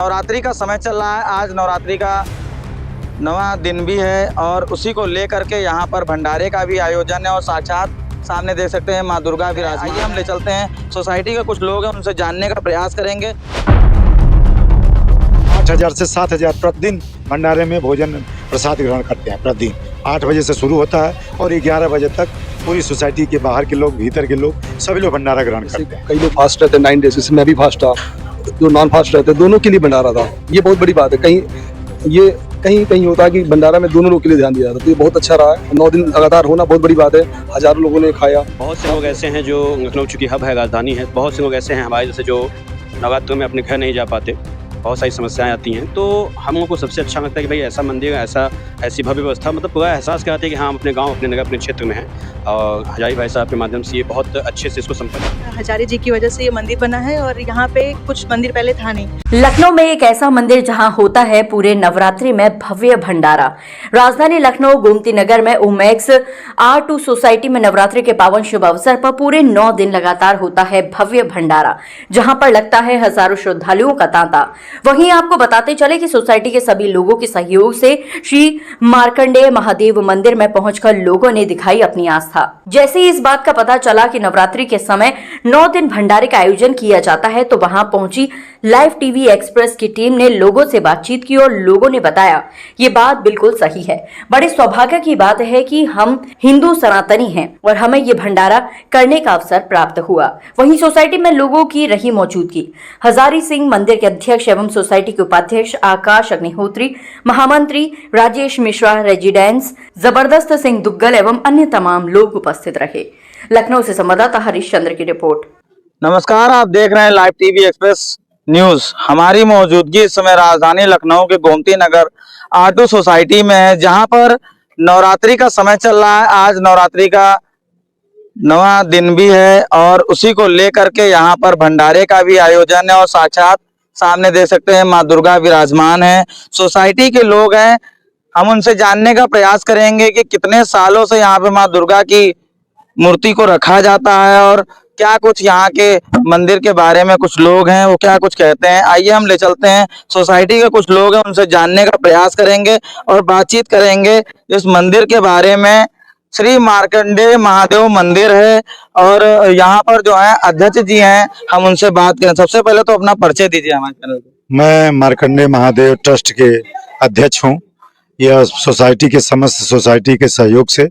नवरात्रि का समय चल रहा है। आज नवरात्रि का नवा दिन भी है और उसी को लेकर के यहाँ पर भंडारे का भी आयोजन है और साक्षात सामने देख सकते हैं माँ दुर्गा विराजमान। आइए हम ले चलते हैं, सोसाइटी के कुछ लोग हैं उनसे जानने का प्रयास करेंगे। 8,000 से 7,000 प्रतिदिन भंडारे में भोजन प्रसाद ग्रहण करते हैं। प्रतिदिन 8 बजे से शुरू होता है और 11 बजे तक पूरी सोसाइटी के बाहर के लोग, भीतर के लोग, सभी लोग भंडारा ग्रहण करते हैं। कई लोग फास्ट रहते हैं 9 डेज, जैसे मैं भी फास्ट था, जो नॉन फास्ट रहते हैं दोनों के लिए भंडारा था। ये बहुत बड़ी बात है। कहीं कहीं होता है कि भंडारा में दोनों लोग के लिए ध्यान दिया जाता है, तो ये बहुत अच्छा रहा है। 9 दिन लगातार होना बहुत बड़ी बात है। हजारों लोगों ने खाया। बहुत से लोग ऐसे हैं जो लखनऊ चूँकि हब है, राजधानी है, बहुत से लोग ऐसे हैं हमारे जैसे जो नवरात्रों में अपने घर नहीं जा पाते, बहुत सारी समस्याएं आती हैं। तो हम लोगों को सबसे अच्छा लगता है कि भाई ऐसा मंदिर, ऐसी भव्य व्यवस्था, मतलब पूरा एहसास कराते हैं कि हाँ हम अपने गांव, अपने नगर, अपने क्षेत्र में हैं। और हजारी भाई साहब के माध्यम से ये बहुत अच्छे से इसको संपन्न। हजारी जी की वजह से ये मंदिर बना है और यहाँ पे कुछ मंदिर पहले था नहीं। लखनऊ में एक ऐसा मंदिर जहां होता है पूरे नवरात्रि में भव्य भंडारा। राजधानी लखनऊ गोमती नगर में ओमैक्स R2 सोसाइटी में नवरात्रि के पावन शुभ अवसर पर पूरे 9 दिन लगातार होता है भव्य भंडारा, जहां पर लगता है हजारों श्रद्धालुओं का तांता। वहीं आपको बताते चले कि सोसाइटी के सभी लोगों के सहयोग से श्री मार्कंडेय महादेव मंदिर में पहुंचकर लोगों ने दिखाई अपनी आस्था। जैसे ही इस बात का पता चला कि नवरात्रि के समय 9 दिन भंडारे का आयोजन किया जाता है, तो वहां पहुंची लाइव टीवी एक्सप्रेस की टीम ने लोगों से बातचीत की और लोगों ने बताया ये बात बिल्कुल सही है। बड़े सौभाग्य की बात है कि हम हिंदू सनातनी हैं और हमें ये भंडारा करने का अवसर प्राप्त हुआ। वहीं सोसाइटी में लोगों की रही मौजूदगी हजारी सिंह मंदिर के अध्यक्ष एवं सोसाइटी के उपाध्यक्ष आकाश अग्निहोत्री, महामंत्री राजेश मिश्रा, रेजिडेंस जबरदस्त सिंह दुग्गल एवं अन्य तमाम लोग उपस्थित रहे। लखनऊ से संवाददाता हरीश चंद्र की रिपोर्ट। नमस्कार, आप देख रहे हैं लाइव टीवी एक्सप्रेस न्यूज। हमारी मौजूदगी इस समय राजधानी लखनऊ के गोमती नगर R2 सोसाइटी में है, जहां पर नवरात्रि का समय चल रहा है। आज नवरात्रि का नवा दिन भी है और उसी को लेकर के यहाँ पर भंडारे का भी आयोजन है और साक्षात सामने देख सकते हैं माँ दुर्गा विराजमान है। सोसाइटी के लोग हैं, हम उनसे जानने का प्रयास करेंगे कि कितने सालों से यहाँ पे माँ दुर्गा की मूर्ति को रखा जाता है और क्या कुछ यहाँ के मंदिर के बारे में कुछ लोग हैं वो क्या कुछ कहते हैं। आइए हम ले चलते हैं, सोसाइटी के कुछ लोग हैं उनसे जानने का प्रयास करेंगे और बातचीत करेंगे इस मंदिर के बारे में। श्री मार्कंडेय महादेव मंदिर है और यहाँ पर जो है अध्यक्ष जी हैं, हम उनसे बात करें। सबसे पहले तो अपना परिचय दीजिए हमारे चैनल को। मैं मार्कंडेय महादेव ट्रस्ट के अध्यक्ष हूँ। यह सोसाइटी के समस्त सोसाइटी के सहयोग से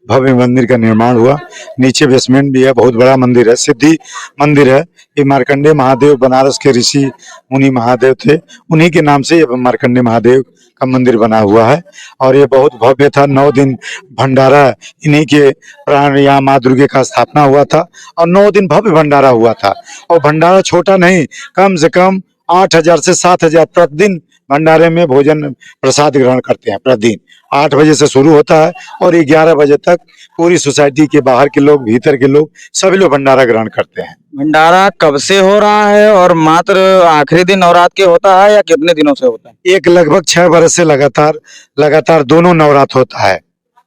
भव्य मंदिर का निर्माण हुआ। नीचे बेसमेंट भी है, बहुत बड़ा मंदिर है, सिद्धि मंदिर है। ये मार्कंडेय महादेव बनारस के ऋषि मुनि महादेव थे, उन्हीं के नाम से ये मार्कंडेय महादेव का मंदिर बना हुआ है और ये बहुत भव्य था। 9 दिन भंडारा, इन्हीं के प्राण यहाँ माँ दुर्गे का स्थापना हुआ था और 9 दिन भव्य भंडारा हुआ था। और भंडारा छोटा नहीं, कम से कम 8,000 से 7,000 प्रतिदिन भंडारे में भोजन प्रसाद ग्रहण करते हैं। प्रतिदिन 8 बजे से शुरू होता है और 11 बजे तक पूरी सोसाइटी के बाहर के लोग, भीतर के लोग, सभी लोग भंडारा ग्रहण करते हैं। भंडारा कब से हो रहा है और मात्र आखिरी दिन नवरात्र के होता है या कितने दिनों से होता है? एक लगभग 6 बरस से लगातार दोनों नवरात्र होता है,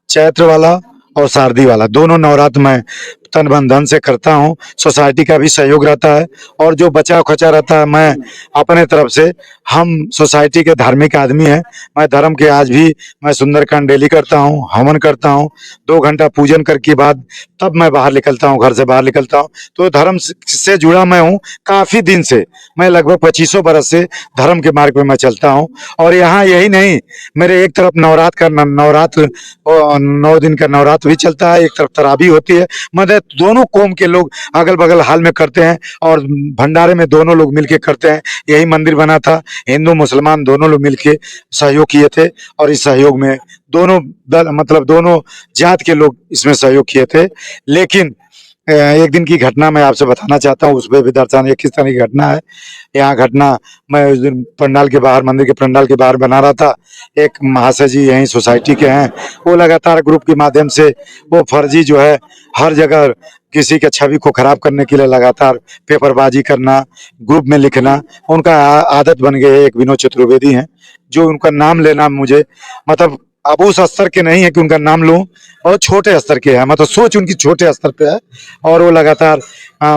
चैत्र वाला और शारदी वाला। दोनों नवरात्र में तन मन धन से करता हूँ। सोसाइटी का भी सहयोग रहता है और जो बचा खचा रहता है मैं अपने तरफ से, हम सोसाइटी के धार्मिक आदमी हैं, मैं धर्म के आज भी मैं सुंदरकांड डेली करता हूँ, हवन करता हूँ। 2 घंटा पूजन करके बाद तब मैं बाहर निकलता हूँ, घर से बाहर निकलता हूँ। तो धर्म से जुड़ा मैं हूँ काफी दिन से। मैं लगभग 25 बरस से धर्म के मार्ग पे मैं चलता हूँ। और यहाँ यही नहीं, मेरे एक तरफ नवरात्र 9 दिन का नवरात्र भी चलता है, एक तरफ तरावी होती है। मदद दोनों कौम के लोग अगल बगल हाल में करते हैं और भंडारे में दोनों लोग मिलके करते हैं। यही मंदिर बना था, हिंदू मुसलमान दोनों लोग मिलके सहयोग किए थे और इस सहयोग में दोनों दल, मतलब दोनों जात के लोग इसमें सहयोग किए थे। लेकिन एक दिन की घटना मैं आपसे बताना चाहता हूँ, उस पर भी दर्शाने ये किस तरह की घटना है। यहाँ घटना, मैं उस दिन पंडाल के बाहर, मंदिर के पंडाल के बाहर बना रहा था। एक महाशय जी यहीं सोसाइटी के हैं, वो लगातार ग्रुप के माध्यम से वो फर्जी जो है हर जगह किसी के छवि को खराब करने के लिए लगातार पेपरबाजी करना, ग्रुप में लिखना, उनका आदत बन गई है। एक विनोद चतुर्वेदी हैं, जो उनका नाम लेना मुझे मतलब अब उस स्तर के नहीं है कि उनका नाम लूं, बहुत छोटे स्तर के है, मतलब सोच उनकी छोटे स्तर पे है। और वो लगातार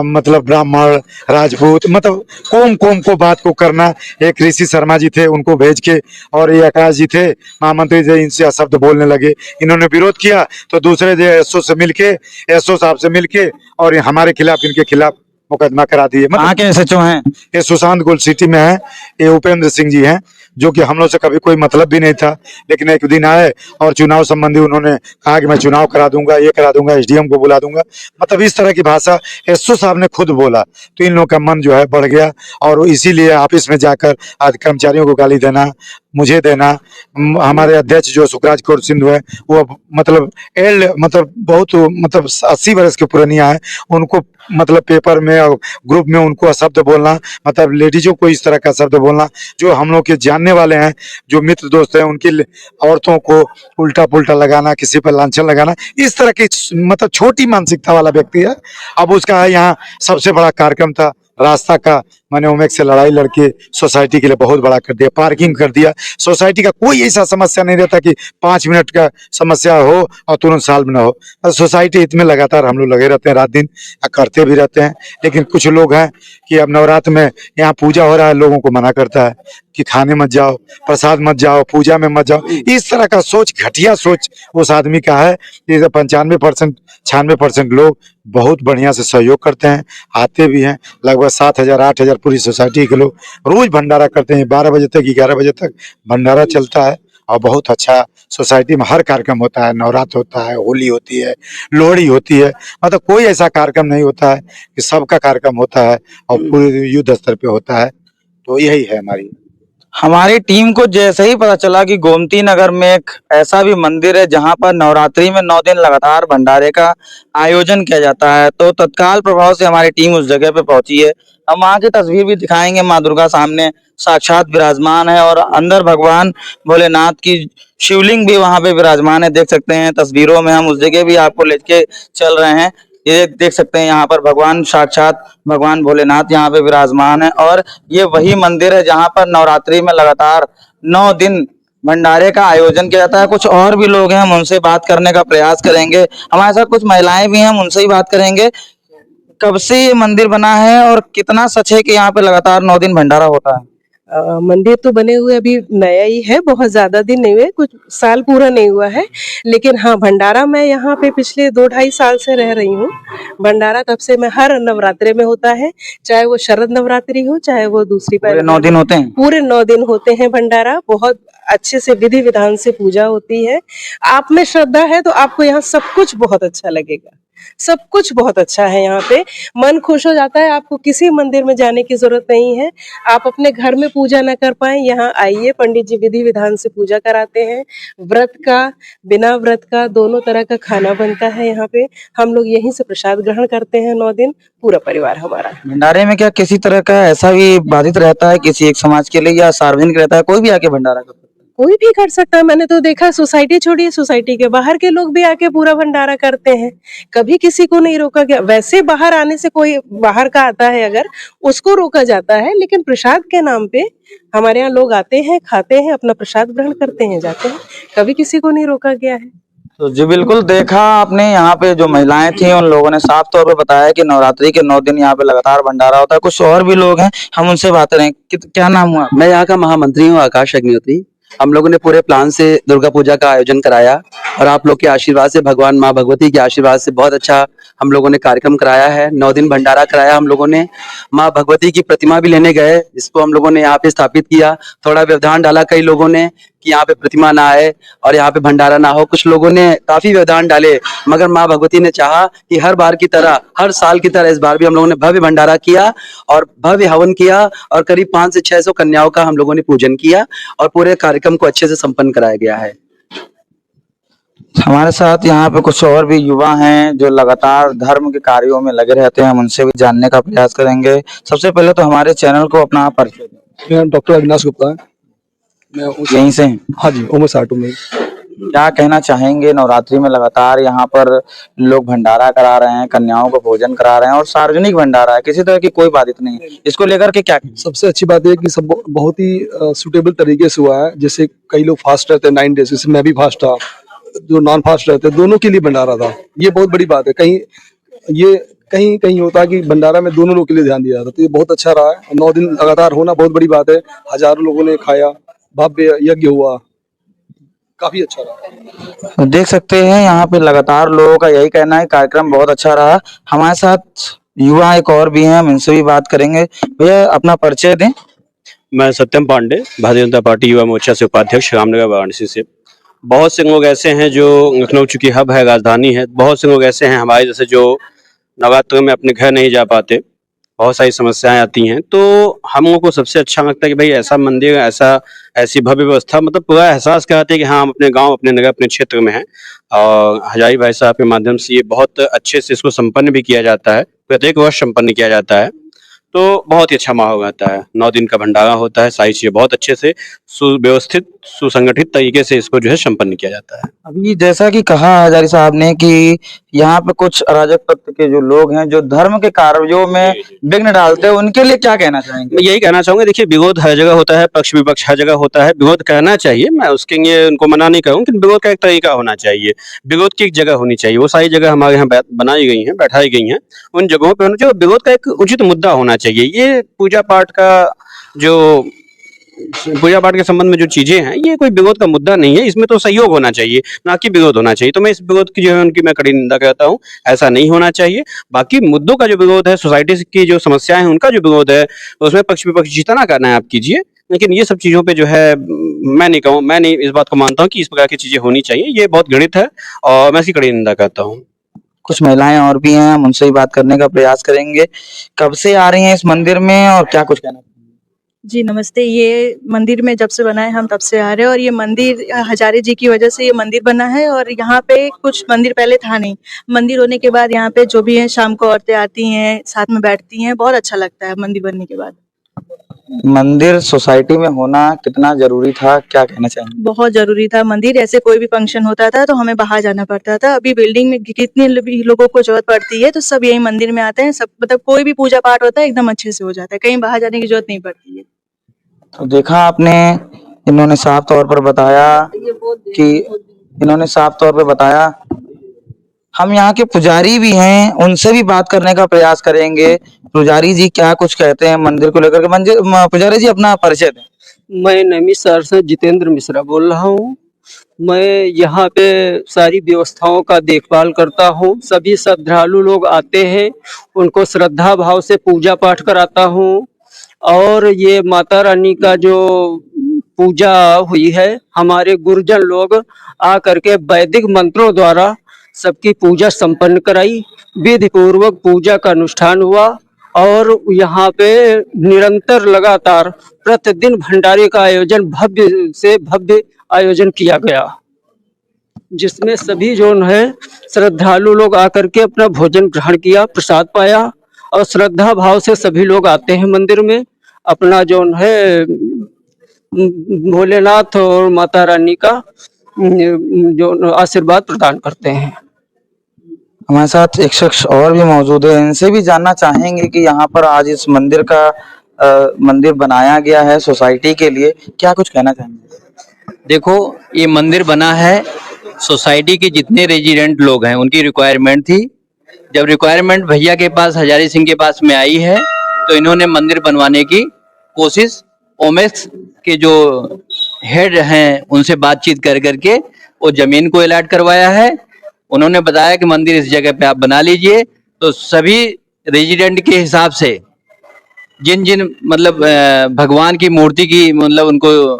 मतलब ब्राह्मण राजपूत मतलब कोम कोम को बात को करना। एक ऋषि शर्मा जी थे, उनको भेज के, और ये आकाश जी थे महामंत्री जी, इनसे अशब्द बोलने लगे। इन्होंने विरोध किया तो दूसरे जो एसओ से मिलके, एसओ साहब से मिलके और ये हमारे खिलाफ, इनके खिलाफ मुकदमा करा दिए। कहाँ के एसएचओ हैं? ये सुशांत गोल्ड सिटी में है, ये उपेंद्र सिंह जी हैं, जो कि हम लोग से कभी कोई मतलब भी नहीं था, लेकिन एक दिन आए और चुनाव संबंधी उन्होंने कहा कि मैं चुनाव करा दूंगा, ये करा दूंगा, एसडीएम को बुला दूंगा, मतलब इस तरह की भाषा एसओ साहब ने खुद बोला। तो इन लोगों का मन जो है बढ़ गया और इसीलिए ऑफिस में जाकर आज कर्मचारियों को गाली देना, मुझे देना। हमारे अध्यक्ष जो सुखराज कौर सिंधु है, वो मतलब एल्ड मतलब बहुत मतलब 80 वर्ष के पुरानिया है, उनको मतलब पेपर में और ग्रुप में उनको शब्द बोलना, मतलब लेडीजों को इस तरह का शब्द बोलना, जो हम लोग के जानने वाले हैं, जो मित्र दोस्त हैं, उनकी औरतों को उल्टा पुल्टा लगाना, किसी पर लांछन लगाना, इस तरह की मतलब छोटी मानसिकता वाला व्यक्ति है। अब उसका यहाँ सबसे बड़ा कार्यक्रम था रास्ता का, मैंने ओमेक्स से लड़ाई लड़के सोसाइटी के लिए बहुत बड़ा कर दिया, पार्किंग कर दिया। सोसाइटी का कोई ऐसा समस्या नहीं रहता कि 5 मिनट का समस्या हो और तुरंत सॉल्व ना हो। सोसाइटी इसमें लगातार हम लोग लगे रहते हैं, रात दिन करते भी रहते हैं। लेकिन कुछ लोग हैं कि अब नवरात्र में यहाँ पूजा हो रहा है, लोगों को मना करता है कि खाने मत जाओ, प्रसाद मत जाओ, पूजा में मत जाओ। इस तरह का सोच, घटिया सोच उस आदमी का है। 95% 96% लोग बहुत बढ़िया से सहयोग करते हैं, आते भी हैं। लगभग 7,000 8,000 पूरी सोसाइटी के लोग रोज भंडारा करते हैं। 12 बजे तक 11 बजे तक भंडारा चलता है और बहुत अच्छा सोसाइटी में हर कार्यक्रम होता है। नवरात्र होता है, होली होती है, लोहड़ी होती है, मतलब कोई ऐसा कार्यक्रम नहीं होता है कि सबका कार्यक्रम होता है और पूरे युद्ध स्तर पे होता है। तो यही है हमारी टीम को जैसे ही पता चला कि गोमती नगर में एक ऐसा भी मंदिर है जहां पर नवरात्रि में 9 दिन लगातार भंडारे का आयोजन किया जाता है, तो तत्काल प्रभाव से हमारी टीम उस जगह पे पहुंची है। हम वहां की तस्वीर भी दिखाएंगे। माँ दुर्गा सामने साक्षात विराजमान है और अंदर भगवान भोलेनाथ की शिवलिंग भी वहां पे विराजमान है। देख सकते हैं तस्वीरों में, हम उस जगह भी आपको लेके चल रहे हैं। ये देख सकते हैं यहाँ पर भगवान साक्षात भगवान भोलेनाथ यहाँ पे विराजमान है और ये वही मंदिर है जहाँ पर नवरात्रि में लगातार 9 दिन भंडारे का आयोजन किया जाता है। कुछ और भी लोग हैं, हम उनसे बात करने का प्रयास करेंगे। हमारे साथ कुछ महिलाएं भी हैं, हम उनसे ही बात करेंगे। कब से ये मंदिर बना है और कितना सच है कि यहाँ पे लगातार 9 दिन भंडारा होता है? मंदिर तो बने हुए अभी नया ही है, बहुत ज्यादा दिन नहीं हुए, कुछ साल पूरा नहीं हुआ है। लेकिन हाँ, भंडारा मैं यहाँ पे पिछले 2-2.5 साल से रह रही हूँ। भंडारा तब से मैं हर नवरात्रे में होता है, चाहे वो शरद नवरात्रि हो, चाहे वो दूसरी पूरे 9 दिन होते हैं? पूरे 9 दिन होते हैं भंडारा। बहुत अच्छे से विधि विधान से पूजा होती है। आप में श्रद्धा है तो आपको यहाँ सब कुछ बहुत अच्छा लगेगा, सब कुछ बहुत अच्छा है। यहाँ पे मन खुश हो जाता है। आपको किसी मंदिर में जाने की जरूरत नहीं है। आप अपने घर में पूजा न कर पाए, यहाँ आइए, पंडित जी विधि विधान से पूजा कराते हैं। व्रत का, बिना व्रत का, दोनों तरह का खाना बनता है यहाँ पे। हम लोग यहीं से प्रसाद ग्रहण करते हैं 9 दिन, पूरा परिवार हमारा। भंडारे में क्या किसी तरह का ऐसा भी बाधित रहता है किसी एक समाज के लिए, या सार्वजनिक रहता है, कोई भी आके भंडारा करता है? कोई भी कर सकता है। मैंने तो देखा, सोसाइटी छोड़िए, सोसाइटी के बाहर के लोग भी आके पूरा भंडारा करते हैं। कभी किसी को नहीं रोका गया। वैसे बाहर आने से, कोई बाहर का आता है अगर, उसको रोका जाता है, लेकिन प्रसाद के नाम पे हमारे यहाँ लोग आते हैं, खाते हैं, अपना प्रसाद ग्रहण करते हैं, जाते हैं। कभी किसी को नहीं रोका गया है। तो जी बिल्कुल, देखा आपने यहाँ पे जो महिलाएं थी उन लोगों ने साफ तौर पे बताया कि नवरात्रि के 9 दिन यहाँ पे लगातार भंडारा होता है। कुछ और भी लोग हैं, हम उनसे बात करें। क्या नाम हुआ? मैं यहाँ का महामंत्री हूँ, आकाश अग्निहोत्री। हम लोगों ने पूरे प्लान से दुर्गा पूजा का आयोजन कराया और आप लोग के आशीर्वाद से, भगवान माँ भगवती के आशीर्वाद से बहुत अच्छा हम लोगों ने कार्यक्रम कराया है। 9 दिन भंडारा कराया हम लोगों ने। माँ भगवती की प्रतिमा भी लेने गए, जिसको हम लोगों ने यहाँ पे स्थापित किया। थोड़ा व्यवधान डाला कई लोगों ने कि यहाँ पे प्रतिमा ना आए और यहाँ पे भंडारा ना हो। कुछ लोगों ने काफी व्यवधान डाले, मगर माँ भगवती ने चाहा कि हर बार की तरह, हर साल की तरह इस बार भी हम लोगों ने भव्य भंडारा किया और भव्य हवन किया और करीब 500 से 600 कन्याओं का हम लोगों ने पूजन किया और पूरे कार्यक्रम को अच्छे से संपन्न कराया गया है। हमारे साथ यहाँ पे कुछ और भी युवा हैं जो लगातार धर्म के कार्यों में लगे रहते हैं, हम उनसे भी जानने का प्रयास करेंगे। सबसे पहले तो हमारे चैनल को अपना परिचय दें। मेरा डॉक्टर अविनाश गुप्ता है, मैं यहीं से हैं? हाँ जी, उमर साटू में। क्या कहना चाहेंगे? नवरात्रि में लगातार यहाँ पर लोग भंडारा करा रहे हैं, कन्याओं को भोजन करा रहे हैं और सार्वजनिक भंडारा है, किसी तरह की कोई बाधित नहीं है। इसको लेकर के क्या? सबसे अच्छी बात है कि सब बहुत ही सुटेबल तरीके से हुआ है। जैसे कई लोग फास्ट रहते हैं 9 डेज, जैसे मैं भी फास्ट था, जो नॉन फास्ट रहते हैं दोनों के लिए भंडारा था। ये बहुत बड़ी बात है। कहीं कहीं होता है कि भंडारा में दोनों लोग के लिए ध्यान दिया जाता, तो ये बहुत अच्छा रहा है। 9 दिन लगातार होना बहुत बड़ी बात है। हजारों लोगों ने खाया, भव्य यज्ञ हुआ, काफी अच्छा रहा। तो देख सकते हैं यहाँ पे लगातार लोगों का यही कहना है, कार्यक्रम बहुत अच्छा रहा। हमारे साथ युवा एक और भी हैं, हम इनसे भी बात करेंगे। भैया अपना परिचय दें। मैं सत्यम पांडे, भारतीय जनता पार्टी युवा मोर्चा से उपाध्यक्ष, रामनगर वाराणसी से। बहुत से लोग ऐसे हैं जो लखनऊ चूंकि हब है, राजधानी है, बहुत से लोग ऐसे हैं हमारे जैसे जो नवरात्रों में अपने घर नहीं जा पाते, बहुत सारी समस्याएं आती हैं। तो हम लोगों को सबसे अच्छा लगता है कि भाई ऐसा मंदिर, ऐसी भव्य व्यवस्था, मतलब पूरा एहसास कराते हैं कि हाँ हम अपने गांव, अपने नगर, अपने क्षेत्र में हैं। और हजारी भाई साहब के माध्यम से ये बहुत अच्छे से इसको संपन्न भी किया जाता है, प्रत्येक वर्ष संपन्न किया जाता है। तो बहुत ही अच्छा माहौल रहता है। 9 दिन का भंडारा होता है, सारी चीजें बहुत अच्छे से सुव्यवस्थित, सुसंगठित तरीके से इसको जो है संपन्न किया जाता है। अभी जैसा कि कहा हजारी साहब ने कि यहाँ पे कुछ अराजक तत्व के जो लोग हैं जो धर्म के कार्यों में विघ्न डालते हैं, उनके लिए क्या कहना चाहेंगे? मैं यही कहना चाहूंगा, देखिए विरोध हर जगह होता है, पक्ष विपक्ष हर जगह होता है, विरोध करना चाहिए, मैं उसके लिए उनको मना नहीं करूँ, लेकिन विरोध का एक तरीका होना चाहिए, विरोध की एक जगह होनी चाहिए। वो सारी जगह हमारे यहाँ बनाई गई हैं, बैठाई गई हैं, उन जगहों पे होना चाहिए। विरोध का एक उचित मुद्दा होना चाहिए। ये पूजा पाठ के संबंध में जो चीजें हैं, ये कोई विरोध का मुद्दा नहीं है, इसमें तो सहयोग होना चाहिए, ना कि विरोध होना चाहिए। तो मैं इस विरोध की जो है उनकी मैं कड़ी निंदा करता हूँ, ऐसा नहीं होना चाहिए। बाकी मुद्दों का जो विरोध है, सोसाइटी की जो समस्याएं हैं उनका जो विरोध है, उसमें पक्ष विपक्ष जितना करना है आप कीजिए, लेकिन ये सब चीजों पे जो है मैं नहीं इस बात को मानता हूँ कि इस प्रकार की चीजें होनी चाहिए। ये बहुत घृणित है और मैं इसकी कड़ी निंदा करता हूँ। कुछ महिलाएं और भी हैं, हम उनसे भी बात करने का प्रयास करेंगे। कब से आ रही हैं इस मंदिर में और क्या कुछ कहना? जी नमस्ते। ये मंदिर में जब से बना है हम तब से आ रहे हैं, और ये मंदिर हजारे जी की वजह से ये मंदिर बना है। और यहाँ पे कुछ मंदिर पहले था नहीं, मंदिर होने के बाद यहाँ पे जो भी है शाम को औरतें आती हैं, साथ में बैठती हैं, बहुत अच्छा लगता है मंदिर बनने के बाद। मंदिर सोसाइटी में होना कितना जरूरी था, क्या कहना चाहेंगे? बहुत जरूरी था मंदिर। ऐसे कोई भी फंक्शन होता था तो हमें बाहर जाना पड़ता था, अभी बिल्डिंग में कितने भी लोगों को जरूरत पड़ती है तो सब यही मंदिर में आते हैं। सब मतलब कोई भी पूजा पाठ होता है एकदम अच्छे से हो जाता है, कहीं बाहर जाने की जरूरत नहीं पड़ती है। तो देखा आपने, इन्होंने साफ तौर पर बताया। हम यहाँ के पुजारी भी हैं, उनसे भी बात करने का प्रयास करेंगे। पुजारी जी क्या कुछ कहते हैं मंदिर को लेकर के? पुजारी जी अपना परिचय दें। मैं नैमी शहर से जितेंद्र मिश्रा बोल रहा हूँ। मैं यहाँ पे सारी व्यवस्थाओं का देखभाल करता हूँ। सभी श्रद्धालु लोग आते हैं, उनको श्रद्धा भाव से पूजा पाठ कराता हूँ। और ये माता रानी का जो पूजा हुई है, हमारे गुरुजन लोग आ करके वैदिक मंत्रों द्वारा सबकी पूजा संपन्न कराई, विधि पूर्वक पूजा का अनुष्ठान हुआ। और यहाँ पे निरंतर लगातार प्रतिदिन भंडारे का आयोजन भव्य से भव्य आयोजन किया गया, जिसमें सभी जो है श्रद्धालु लोग आकर के अपना भोजन ग्रहण किया, प्रसाद पाया। और श्रद्धा भाव से सभी लोग आते हैं मंदिर में, अपना जो है भोलेनाथ और माता रानी का जो आशीर्वाद प्रदान करते हैं। हमारे साथ एक शख्स और भी मौजूद है, इनसे भी जानना चाहेंगे कि यहाँ पर आज इस मंदिर बनाया गया है सोसाइटी के लिए, क्या कुछ कहना चाहेंगे? देखो, ये मंदिर बना है, सोसाइटी के जितने रेजिडेंट लोग हैं उनकी रिक्वायरमेंट थी। जब रिक्वायरमेंट भैया के पास, हजारी सिंह के पास में आई है, तो इन्होंने मंदिर बनवाने की कोशिश ओमेक्स के जो हेड हैं उनसे बातचीत कर करके वो जमीन को अलॉट करवाया है। उन्होंने बताया कि मंदिर इस जगह पे आप बना लीजिए। तो सभी रेजिडेंट के हिसाब से जिन जिन मतलब भगवान की मूर्ति की मतलब उनको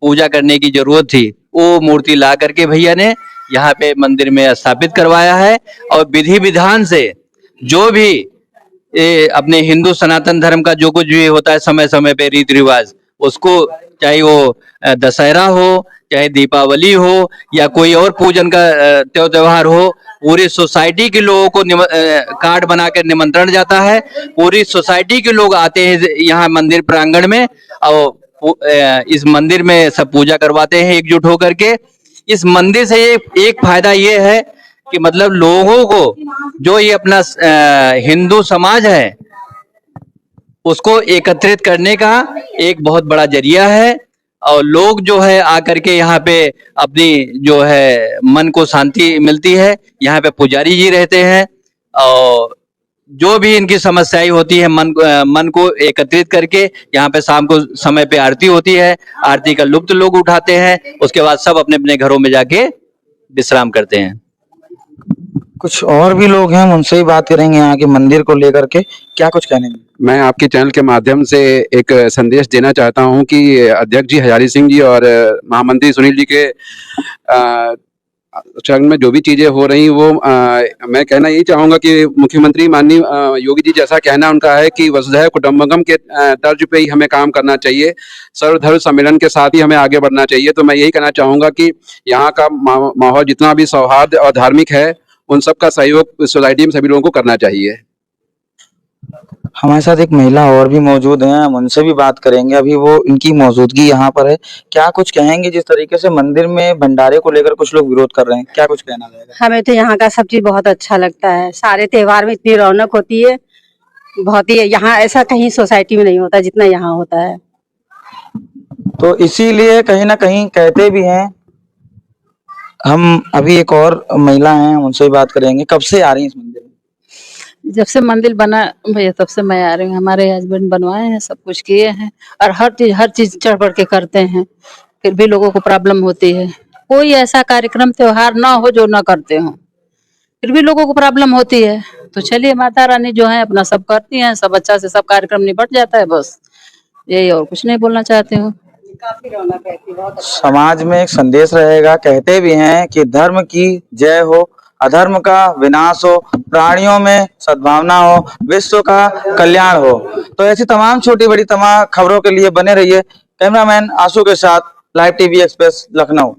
पूजा करने की जरूरत थी, वो मूर्ति ला करके भैया ने यहाँ पे मंदिर में स्थापित करवाया है। और विधि विधान से जो भी अपने हिंदू सनातन धर्म का जो कुछ भी होता है समय समय पे रीति रिवाज, उसको चाहे वो दशहरा हो, चाहे दीपावली हो, या कोई और पूजन का त्योहार हो, पूरी सोसाइटी के लोगों को कार्ड बनाकर निमंत्रण जाता है। पूरी सोसाइटी के लोग आते हैं यहाँ मंदिर प्रांगण में और इस मंदिर में सब पूजा करवाते हैं एकजुट होकर के। इस मंदिर से एक फायदा ये है कि मतलब लोगों को जो ये अपना हिंदू समाज है उसको एकत्रित करने का एक बहुत बड़ा जरिया है, और लोग जो है आकर के यहाँ पे अपनी जो है मन को शांति मिलती है। यहाँ पे पुजारी जी रहते हैं और जो भी इनकी समस्याएं होती है मन को एकत्रित करके यहाँ पे शाम को समय पे आरती होती है। आरती का लुत्फ लोग उठाते हैं, उसके बाद सब अपने अपने घरों में जाके विश्राम करते हैं। कुछ और भी लोग हैं, हम उनसे ही बात करेंगे यहाँ के मंदिर को लेकर के, क्या कुछ कहने हैं। मैं आपके चैनल के माध्यम से एक संदेश देना चाहता हूं कि अध्यक्ष जी हजारी सिंह जी और महामंत्री सुनील जी के चरण में जो भी चीजें हो रही वो मैं कहना यही चाहूंगा कि मुख्यमंत्री माननीय योगी जी जैसा कहना उनका है कि वसुधैव कुटुंबकम के तर्ज पे ही हमें काम करना चाहिए, सर्वधर्म सम्मेलन के साथ ही हमें आगे बढ़ना चाहिए। तो मैं यही कहना चाहूंगा कि यहाँ का माहौल जितना भी सौहार्द और धार्मिक है उन सब का सहयोग सोसाइटी में सभी लोगों को करना चाहिए। हमारे साथ एक महिला और भी मौजूद हैं, हम उनसे भी बात करेंगे। अभी वो इनकी मौजूदगी यहाँ पर है, क्या कुछ कहेंगे। जिस तरीके से मंदिर में भंडारे को लेकर कुछ लोग विरोध कर रहे हैं, क्या कुछ कहना रहेगा। हमें तो यहाँ का सब चीज बहुत अच्छा लगता है, सारे त्योहार में इतनी रौनक होती है, बहुत ही। यहाँ ऐसा कहीं सोसाइटी में नहीं होता जितना यहाँ होता है। तो इसीलिए कहीं ना कहीं कहते भी हैं। हम अभी एक और महिला हैं, उनसे भी बात करेंगे। कब से आ रही है इस मंदिर में। जब से मंदिर बना भैया तब से मैं आ रही हूँ। हमारे हस्बैंड बनवाए हैं, सब कुछ किए हैं, और हर चीज चढ़ बढ़ के करते हैं, फिर भी लोगों को प्रॉब्लम होती है। कोई ऐसा कार्यक्रम त्योहार ना हो जो ना करते हो, फिर भी लोगों को प्रॉब्लम होती है। तो चलिए माता रानी जो है अपना सब करती हैं, सब अच्छा से सब कार्यक्रम निपट जाता है, बस यही, और कुछ नहीं बोलना चाहती हूँ। काफी रौनक रहती है, बहुत अच्छा। समाज में एक संदेश रहेगा। कहते भी हैं कि धर्म की जय हो, अधर्म का विनाश हो, प्राणियों में सद्भावना हो, विश्व का कल्याण हो। तो ऐसी तमाम छोटी बड़ी तमाम खबरों के लिए बने रहिए कैमरामैन आशु के साथ लाइव टीवी एक्सप्रेस लखनऊ।